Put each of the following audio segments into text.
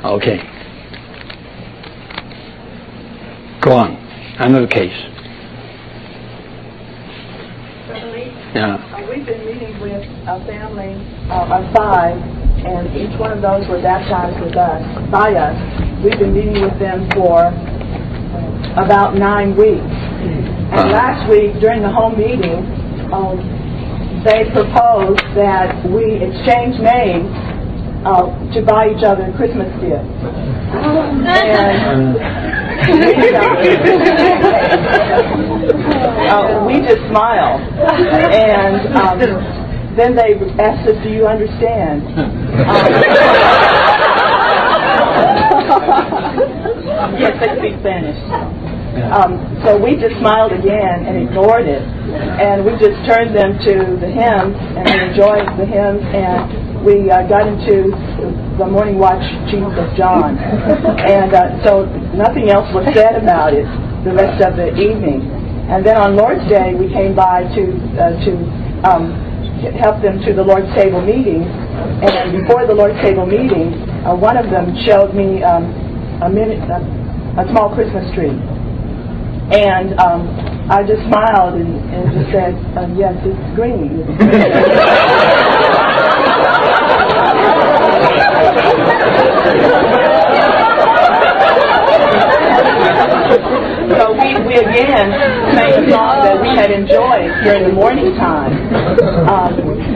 Okay. Go on. Another case. Yeah. We've been meeting with a family of 5, and each one of those were baptized by us. We've been meeting with them for about 9 weeks. And last week, during the home meeting, they proposed that we exchange names to buy each other Christmas gifts. And we just smiled. And then they asked us, do you understand? Yes, they speak Spanish. So we just smiled again and ignored it. And we just turned them to the hymns, and we enjoyed the hymns, and we got into the morning watch Jesus of John. And so nothing else was said about it the rest of the evening. And then on Lord's Day, we came by to help them to the Lord's Table meeting. And before the Lord's Table meeting, one of them showed me a small Christmas tree. And I just smiled and just said, yes, it's green. So we again sang a song that we had enjoyed during the morning time,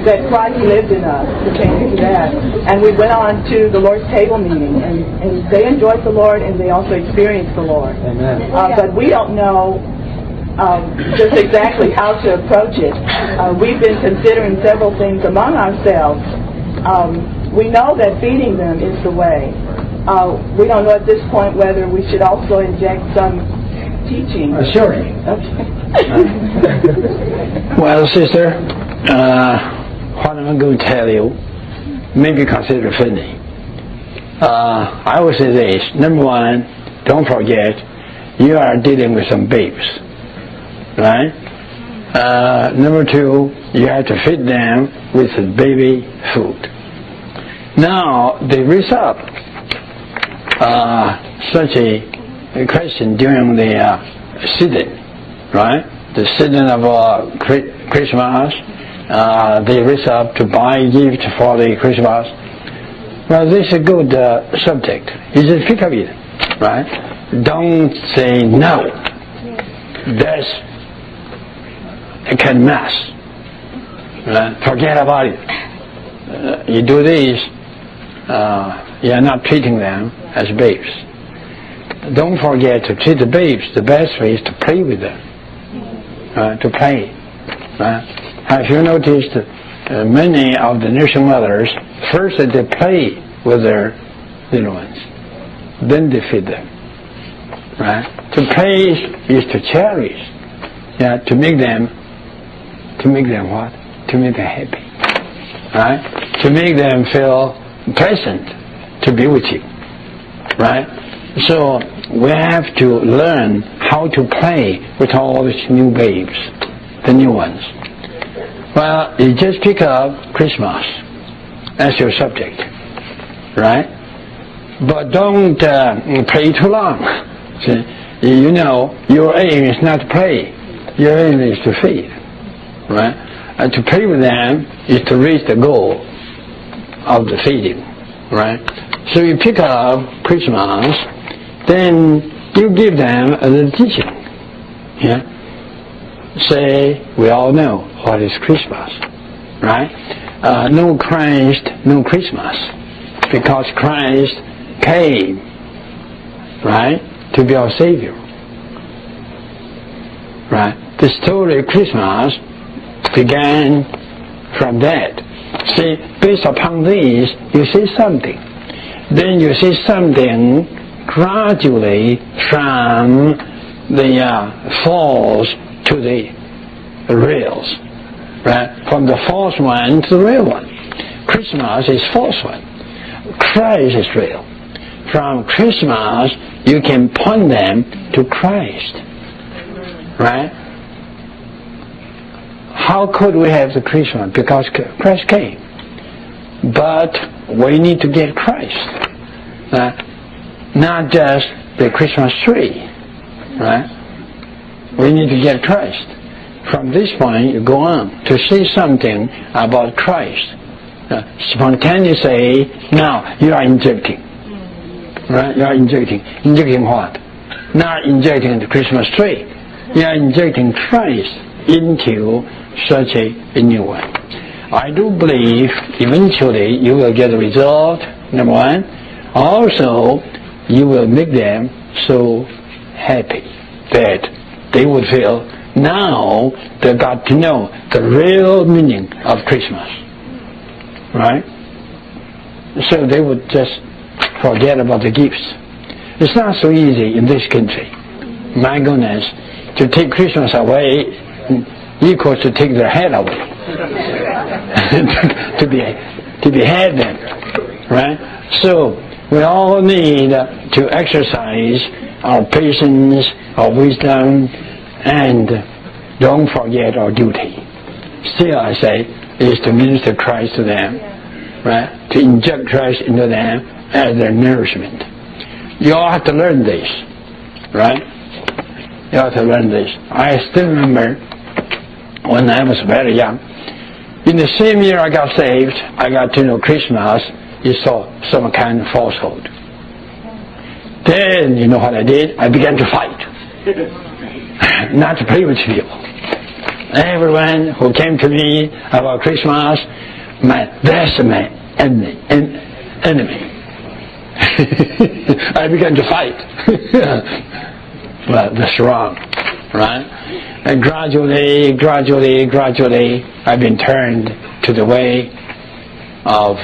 that Christ lived in us, pertaining to that. And we went on to the Lord's Table meeting, and they enjoyed the Lord, and they also experienced the Lord. Amen. But we don't know just exactly how to approach it. We've been considering several things among ourselves. We know that feeding them is the way. We don't know at this point whether we should also inject some teaching. Sure. Okay. Well, sister, what I'm going to tell you, maybe consider feeding. I would say this. Number one, don't forget, you are dealing with some babes, right? Number two, you have to feed them with baby food. Now, the result, such a question during the season, right? The season of Christmas, they raise up to buy gift for the Christmas. Well, this is a good subject. You just pick up it, right? Don't say no. That's a kind of mess. Right? Forget about it. You do this, you are not treating them as babes. Don't forget to treat the babes. The best way is to play with them, to play. Have you noticed many of the nursing mothers, first they play with their little ones, then they feed them. Right? To play is to cherish, to make them what? To make them happy. Right? To make them feel pleasant to be with you. Right? So we have to learn how to play with all these new babes, the new ones. Well, you just pick up Christmas as your subject, right? But don't play too long. See, you know, your aim is not to play. Your aim is to feed, right? And to play with them is to reach the goal of the feeding, right? So you pick up Christmas, then you give them a little teaching. Say, we all know what is Christmas, right? No Christ, no Christmas, because Christ came, right, to be our Savior, right? The story of Christmas began from that. See, based upon this, you see something. Then you see something gradually from the false to the reals, right? From the false one to the real one. Christmas is false one. Christ is real. From Christmas, you can point them to Christ, right? How could we have the Christmas? Because Christ came. But we need to get Christ. not just the Christmas tree, right? We need to get Christ. From this point, you go on to say something about Christ. Spontaneously, now you are injecting. Right? You are injecting. Injecting what? Not injecting the Christmas tree. You are injecting Christ into such a new one. I do believe eventually you will get a result, number one. Also, you will make them so happy that they would feel now they got to know the real meaning of Christmas. Right? So they would just forget about the gifts. It's not so easy in this country. My goodness, to take Christmas away equals to take their head away. to behead them. Right? So we all need to exercise our patience, our wisdom, and don't forget our duty. Still, I say, is to minister Christ to them, right? To inject Christ into them as their nourishment. You all have to learn this, right? You have to learn this. I still remember when I was very young. In the same year I got saved, I got to know Christmas is some kind of falsehood. Then, you know what I did? I began to fight. Not to play with people. Everyone who came to me about Christmas, that's my enemy. I began to fight. Well, that's wrong, right? And gradually, I've been turned to the way of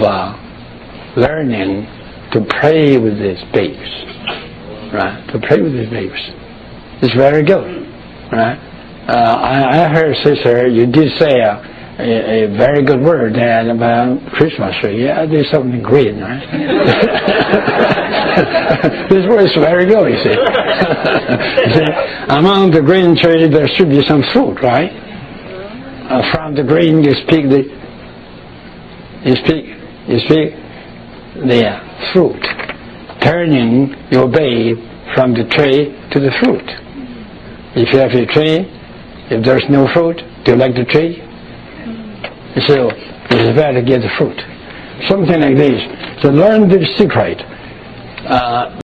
learning to pray with these babes, right? To pray with these babes. It's very good, right? I heard, sister, you did say a very good word about Christmas tree. Yeah, there's something green, right? This word is very good, you see. You see, among the green tree, there should be some fruit, right? From the green, you speak the fruit, turning your babe from the tree to the fruit. If you have a tree, if there's no fruit, do you like the tree? So it's better to get the fruit. Something like this. So learn the secret.